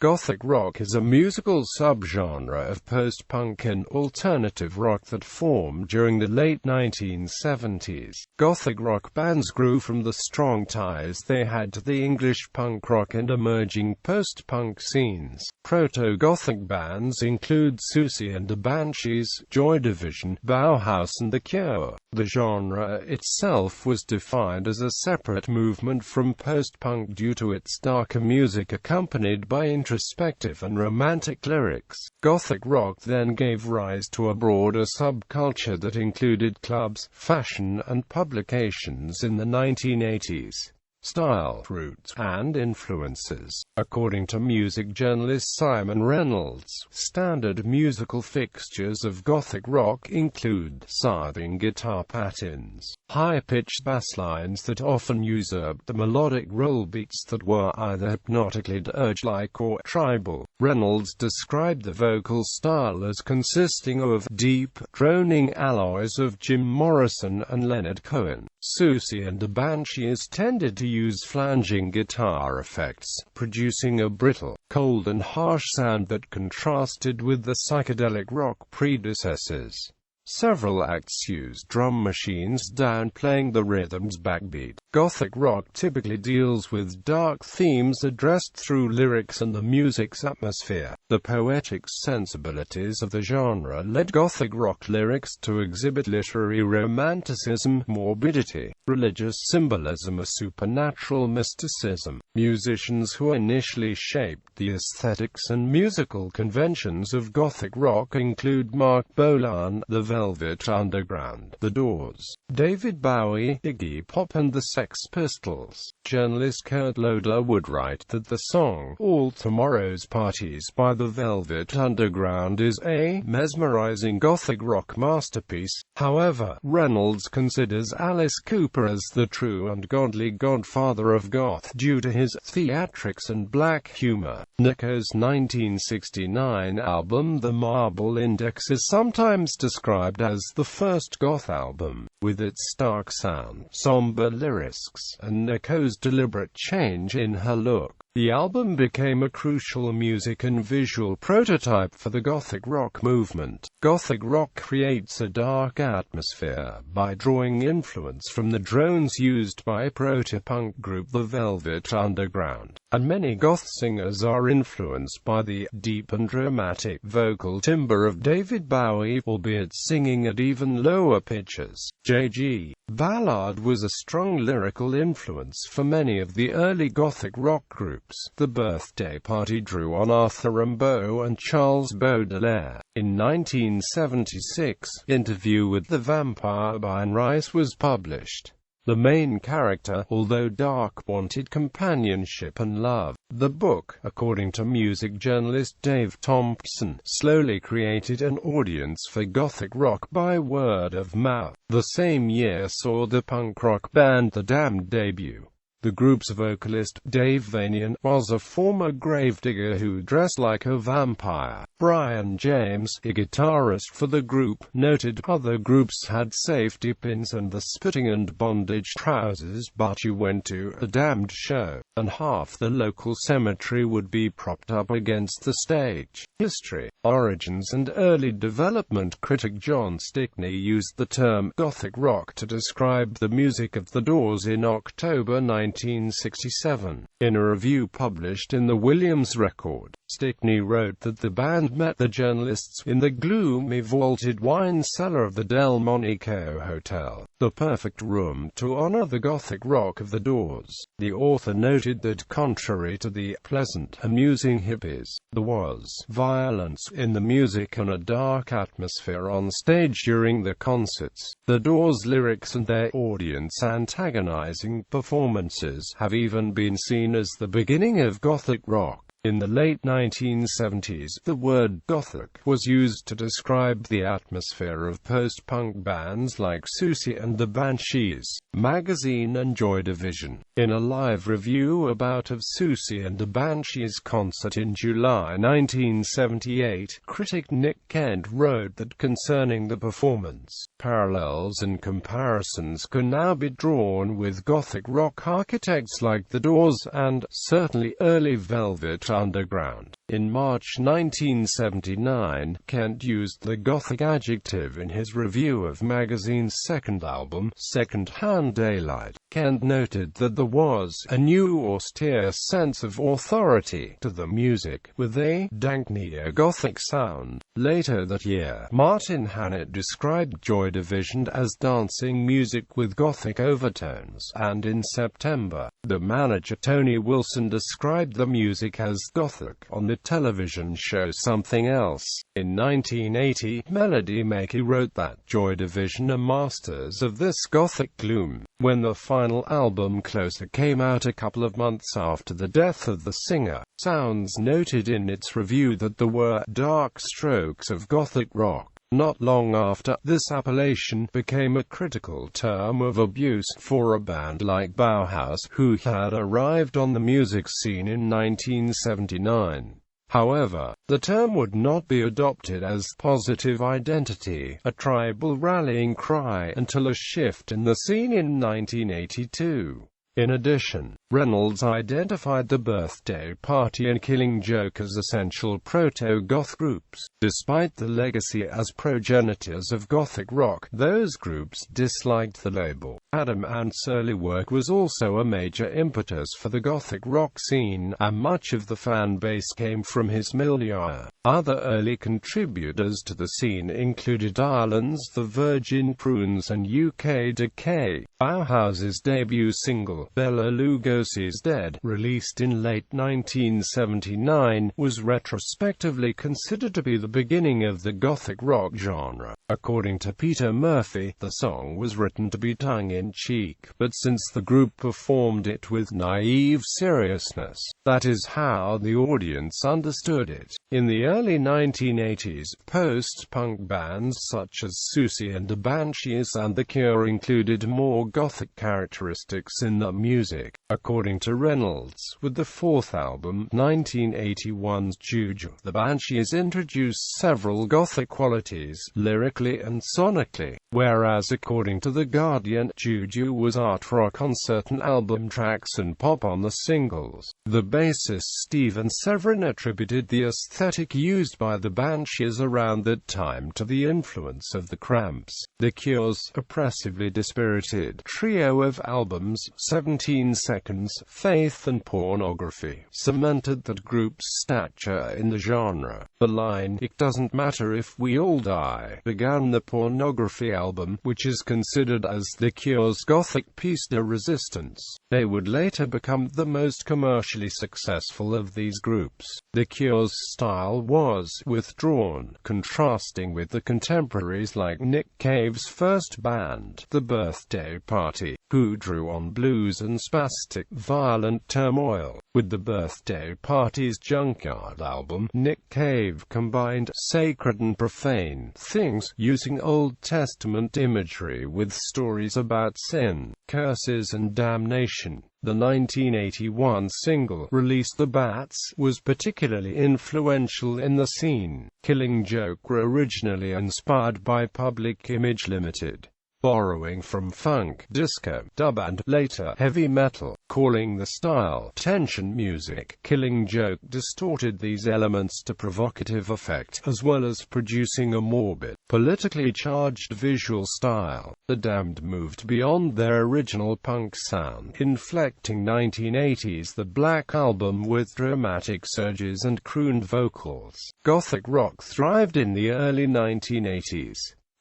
Gothic rock is a musical subgenre of post-punk and alternative rock that formed during the late 1970s. Gothic rock bands grew from the strong ties they had to the English punk rock and emerging post-punk scenes. Proto-gothic bands include Siouxsie and the Banshees, Joy Division, Bauhaus and the Cure. The genre itself was defined as a separate movement from post-punk due to its darker music accompanied by introspective and romantic lyrics. Gothic rock then gave rise to a broader subculture that included clubs, fashion, and publications in the 1980s. Style, roots, and influences. According to music journalist Simon Reynolds, standard musical fixtures of Gothic rock include scything guitar patterns, high-pitched bass lines that often usurped the melodic roll beats that were either hypnotically dirge-like or tribal. Reynolds described the vocal style as consisting of deep, droning alloys of Jim Morrison and Leonard Cohen. Siouxsie and the Banshees tended to use flanging guitar effects, producing a brittle, cold and harsh sound that contrasted with the psychedelic rock predecessors. Several acts use drum machines downplaying the rhythm's backbeat. Gothic rock typically deals with dark themes addressed through lyrics and the music's atmosphere. The poetic sensibilities of the genre led Gothic rock lyrics to exhibit literary romanticism, morbidity, religious symbolism, or supernatural mysticism. Musicians who initially shaped the aesthetics and musical conventions of Gothic rock include Mark Bolan, the Velvet Underground, The Doors, David Bowie, Iggy Pop and the Sex Pistols. Journalist Kurt Loder would write that the song, All Tomorrow's Parties by the Velvet Underground is a mesmerizing Gothic rock masterpiece. However, Reynolds considers Alice Cooper as the true and godly godfather of goth due to his theatrics and black humor. Nico's 1969 album The Marble Index is sometimes described as the first goth album, with its stark sound, somber lyrics, and Nico's deliberate change in her look. The album became a crucial music and visual prototype for the Gothic rock movement. Gothic rock creates a dark atmosphere by drawing influence from the drones used by proto-punk group The Velvet Underground, and many goth singers are influenced by the deep and dramatic vocal timbre of David Bowie, albeit singing at even lower pitches. J.G. Ballard was a strong lyrical influence for many of the early Gothic rock groups. The Birthday Party drew on Arthur Rimbaud and Charles Baudelaire. In 1976, Interview with the Vampire by Anne Rice was published. The main character, although dark, wanted companionship and love. The book, according to music journalist Dave Thompson, slowly created an audience for Gothic rock by word of mouth. The same year saw the punk rock band The Damned debut. The group's vocalist, Dave Vanian, was a former gravedigger who dressed like a vampire. Brian James, a guitarist for the group, noted other groups had safety pins and the spitting and bondage trousers, but you went to a Damned show, and half the local cemetery would be propped up against the stage. History, origins and early development. Critic John Stickney used the term Gothic rock to describe the music of The Doors in October 1967. In a review published in the Williams Record, Stickney wrote that the band met the journalists in the gloomy vaulted wine cellar of the Delmonico Hotel, the perfect room to honor the Gothic rock of The Doors. The author noted that contrary to the pleasant, amusing hippies, there was violence in the music and a dark atmosphere on stage during the concerts. The Doors' lyrics and their audience antagonizing performances have even been seen as the beginning of Gothic rock. In the late 1970s, the word Gothic was used to describe the atmosphere of post-punk bands like Siouxsie and the Banshees, Magazine and Joy Division. In a live review about of Siouxsie and the Banshees concert in July 1978, critic Nick Kent wrote that concerning the performance, parallels and comparisons can now be drawn with Gothic rock architects like The Doors and, certainly, early Velvet Underground. In March 1979, Kent used the Gothic adjective in his review of magazine's second album, Second Hand Daylight. Kent noted that there was a new austere sense of authority to the music, with a dank neo-Gothic sound. Later that year, Martin Hannett described Joy Division as dancing music with Gothic overtones, and in September, the manager Tony Wilson described the music as Gothic on the television show Something Else. In 1980, Melody Maker wrote that Joy Division are masters of this Gothic gloom. When the final album Closer came out a couple of months after the death of the singer, Sounds noted in its review that there were dark strokes of Gothic rock. Not long after, this appellation became a critical term of abuse for a band like Bauhaus, who had arrived on the music scene in 1979. However, the term would not be adopted as positive identity, a tribal rallying cry, until a shift in the scene in 1982. In addition, Reynolds identified the Birthday Party and Killing Joke as essential proto-goth groups. Despite the legacy as progenitors of Gothic rock, those groups disliked the label. Adam Ant's early work was also a major impetus for the Gothic rock scene, and much of the fan base came from his milieu. Other early contributors to the scene included Ireland's The Virgin Prunes and UK Decay. Bauhaus's debut single, Bela Lugosi's Dead, released in late 1979, was retrospectively considered to be the beginning of the Gothic rock genre. According to Peter Murphy, the song was written to be tongue-in-cheek, but since the group performed it with naive seriousness, that is how the audience understood it. In the early 1980s, post-punk bands such as Siouxsie and the Banshees and The Cure included more Gothic characteristics in their music. According to Reynolds, with the fourth album, 1981's Juju, the Banshees introduced several Gothic qualities, lyrically and sonically, whereas according to The Guardian, Juju was art rock on certain album tracks and pop on the singles. The bassist Stephen Severin attributed the aesthetic used by the Banshees around that time to the influence of the Cramps. The Cure's oppressively dispirited trio of albums, 17 Seconds, Faith and Pornography, cemented that group's stature in the genre. The line, "It doesn't matter if we all die," began the Pornography album, which is considered as the Cure's Gothic piece de resistance. They would later become the most commercially successful of these groups. The Cure's style was withdrawn, contrasting with the contemporaries like Nick Cave's first band, The Birthday Party, who drew on blues and spastic, violent turmoil. With The Birthday Party's Junkyard album, Nick Cave combined sacred and profane things, using Old Testament imagery with stories about sin, curses and damnation. The 1981 single, Release the Bats, was particularly influential in the scene. Killing Joke were originally inspired by Public Image Limited, borrowing from funk, disco, dub and, later, heavy metal. Calling the style tension music, Killing Joke distorted these elements to provocative effect, as well as producing a morbid, politically charged visual style. The Damned moved beyond their original punk sound, inflecting 1980s The Black Album with dramatic surges and crooned vocals. Gothic rock thrived in the early 1980s.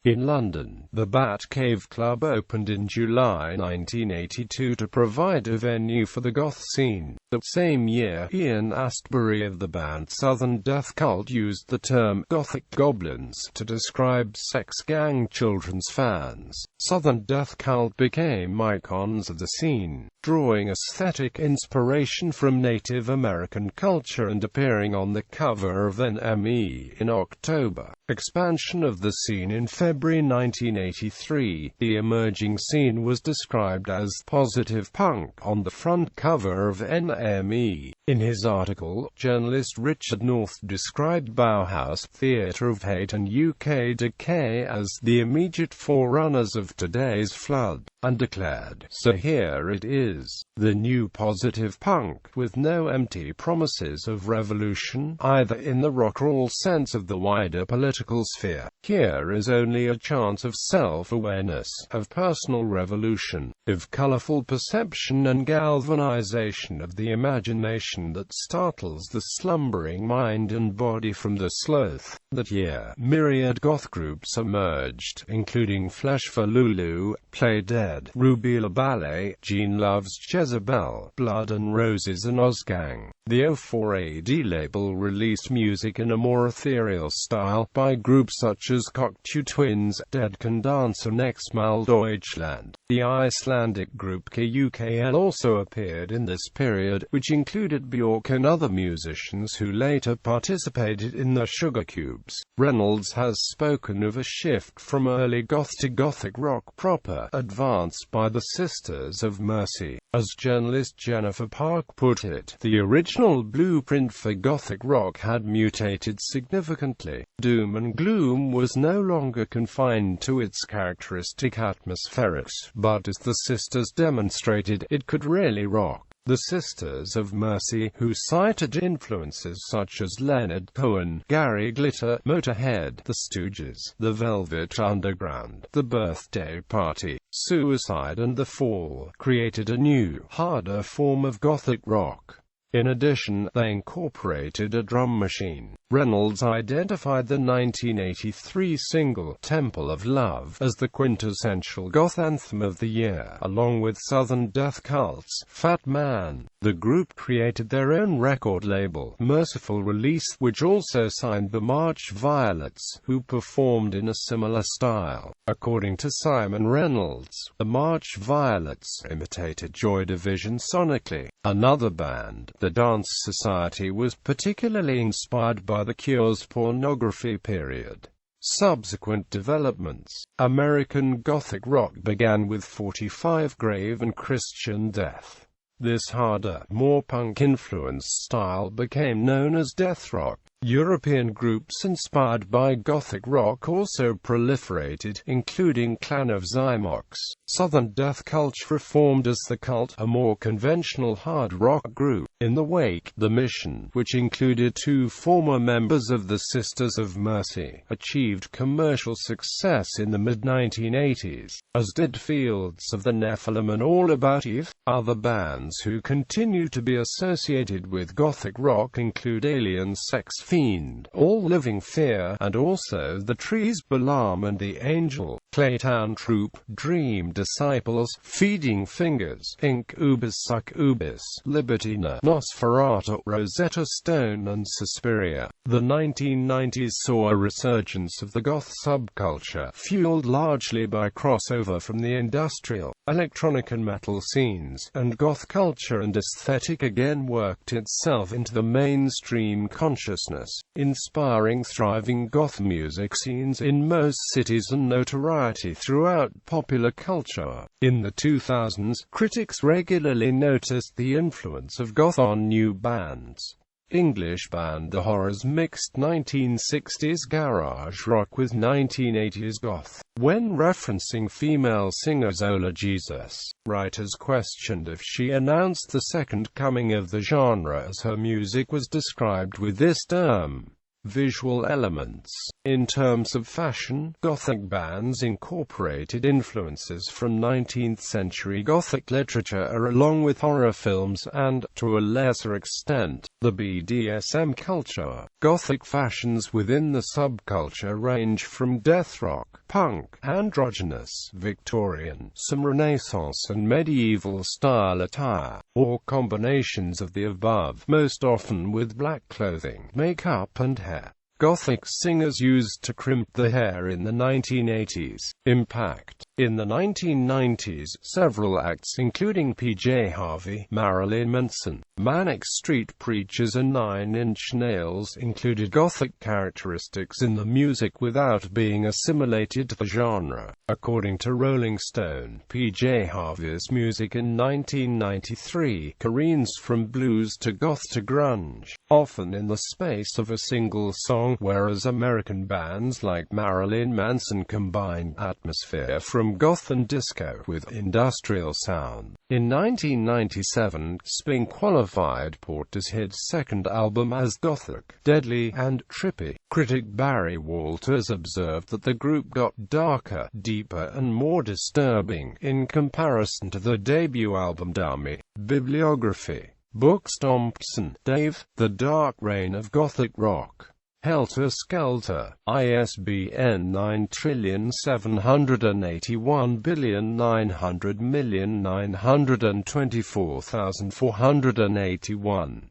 In London, the Bat Cave Club opened in July 1982 to provide a venue for the goth scene. The same year, Ian Astbury of the band Southern Death Cult used the term Gothic Goblins to describe sex gang children's fans. Southern Death Cult became icons of the scene, drawing aesthetic inspiration from Native American culture and appearing on the cover of NME in October. Expansion of the scene in February February 1983, the emerging scene was described as positive punk on the front cover of NME. In his article, journalist Richard North described Bauhaus, Theatre of Hate and UK Decay as the immediate forerunners of today's flood, and declared, "So here it is, the new positive punk, with no empty promises of revolution, either in the rock or roll sense of the wider political sphere. Here is only a chance of self-awareness, of personal revolution, of colourful perception and galvanization of the imagination that startles the slumbering mind and body from the sloth." That year, myriad goth groups emerged, including Flesh for Lulu, Play Dead, Ruby La Ballet, Gene Loves Jezebel, Blood and Roses and Ozgang. The 04 AD label released music in a more ethereal style by groups such as Cocteau Twins, Dead Can Dance and Ex Mal Deutschland. The Icelandic group KUKL also appeared in this period, which included Björk and other musicians who later participated in the Sugar Cubes. Reynolds has spoken of a shift from early goth to gothic rock proper, advanced by the Sisters of Mercy. As journalist Jennifer Park put it, the original blueprint for gothic rock had mutated significantly. Doom and gloom was no longer confined to its characteristic atmospherics, but as the Sisters demonstrated, it could really rock. The Sisters of Mercy, who cited influences such as Leonard Cohen, Gary Glitter, Motorhead, The Stooges, The Velvet Underground, The Birthday Party, Suicide and The Fall, created a new, harder form of gothic rock. In addition, they incorporated a drum machine. Reynolds identified the 1983 single, Temple of Love, as the quintessential goth anthem of the year, along with Southern Death Cult's Fat Man. The group created their own record label, Merciful Release, which also signed the March Violets, who performed in a similar style. According to Simon Reynolds, the March Violets imitated Joy Division sonically. Another band, the Dance Society, was particularly inspired by the Cure's pornography period. Subsequent developments. American Gothic rock began with 45 Grave and Christian Death. This harder, more punk-influenced style became known as death rock. European groups inspired by Gothic rock also proliferated, including Clan of Xymox. Southern Death Cult reformed as The Cult, a more conventional hard rock group. In the wake, The Mission, which included two former members of the Sisters of Mercy, achieved commercial success in the mid-1980s, as did Fields of the Nephilim and All About Eve. Other bands who continue to be associated with Gothic rock include Alien Sex Fiend, All Living Fear, and also The Trees, Balaam and the Angel, Claytown Troop, Dream Disciples, Feeding Fingers, Incubus Succubus, Libertina, Nosferatu, Rosetta Stone and Suspiria. The 1990s saw a resurgence of the goth subculture, fueled largely by crossover from the industrial, electronic and metal scenes, and goth culture and aesthetic again worked itself into the mainstream consciousness, inspiring thriving goth music scenes in most cities and notoriety throughout popular culture. In the 2000s, critics regularly noticed the influence of goth on new bands. English band The Horrors mixed 1960s garage rock with 1980s goth. When referencing female singer Zola Jesus, writers questioned if she announced the second coming of the genre, as her music was described with this term. Visual elements. In terms of fashion, Gothic bands incorporated influences from 19th-century Gothic literature along with horror films and, to a lesser extent, the BDSM culture. Gothic fashions within the subculture range from death rock, punk, androgynous, Victorian, some Renaissance and medieval style attire, or combinations of the above, most often with black clothing, makeup and hair. Gothic singers used to crimp the hair in the 1980s. Impact. In the 1990s, several acts including P.J. Harvey, Marilyn Manson, Manic Street Preachers and Nine Inch Nails included Gothic characteristics in the music without being assimilated to the genre. According to Rolling Stone, P.J. Harvey's music in 1993 careens from blues to goth to grunge, often in the space of a single song, whereas American bands like Marilyn Manson combined atmosphere from goth and disco with industrial sound. In 1997, Spink qualified Portishead's second album as gothic, deadly, and trippy. Critic Barry Walters observed that the group got darker, deeper, and more disturbing in comparison to the debut album Dummy. Bibliography. Books. Thompson, Dave. The Dark Reign of Gothic Rock. Helter Skelter, ISBN 9781900924,481.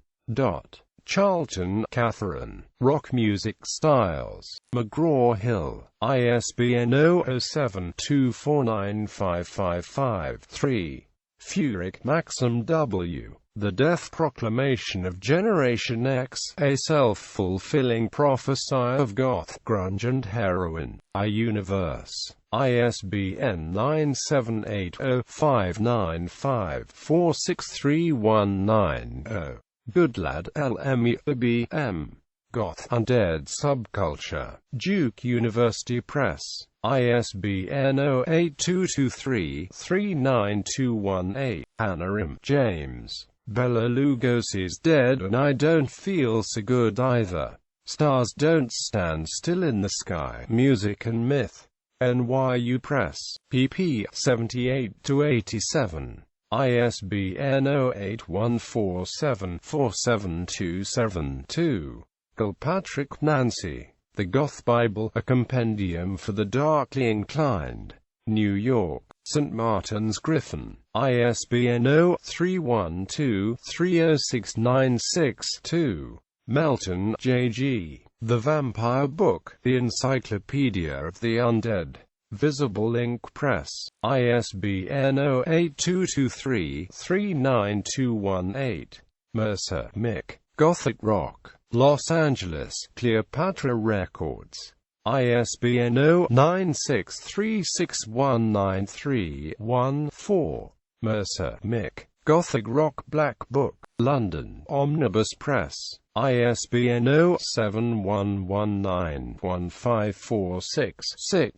Charlton, Catherine. Rock Music Styles. McGraw-Hill, ISBN 007249555-3. Furyk, Maxim W. The Death Proclamation of Generation X, a self-fulfilling prophecy of goth, grunge and heroin. A Universe. ISBN 9780595463190. Goodlad LMEBM. Goth Undead Subculture. Duke University Press. ISBN 08223-39218. Anarim, James. Bela Lugosi's Dead and I Don't Feel So Good Either. Stars Don't Stand Still in the Sky. Music and Myth. NYU Press. pp. 78-87. ISBN 08147472772. Kilpatrick, Nancy. The Goth Bible, a Compendium for the Darkly Inclined. New York. St. Martin's Griffin. ISBN 0-312-30696-2. Melton, J.G. The Vampire Book, The Encyclopedia of the Undead. Visible Ink Press. ISBN 08223-39218. Mercer, Mick. Gothic Rock. Los Angeles, Cleopatra Records. ISBN 0-9636193-1-4. Mercer, Mick. Gothic Rock Black Book. London, Omnibus Press. ISBN 0-7119-15466-6.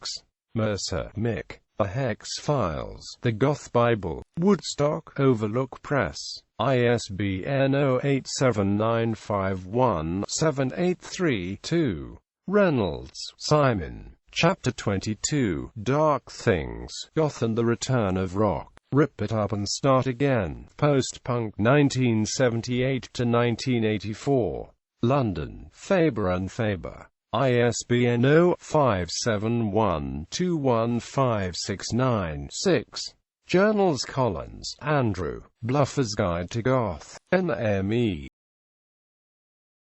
Mercer, Mick. The Hex Files. The Goth Bible. Woodstock, Overlook Press. ISBN 0-87951-783-2. Reynolds, Simon. Chapter 22. Dark Things. Goth and the Return of Rock. Rip It Up and Start Again. Post-Punk 1978-1984. London, Faber and Faber. ISBN 0-571-215696. Journals. Collins, Andrew. Bluffer's Guide to Goth. NME.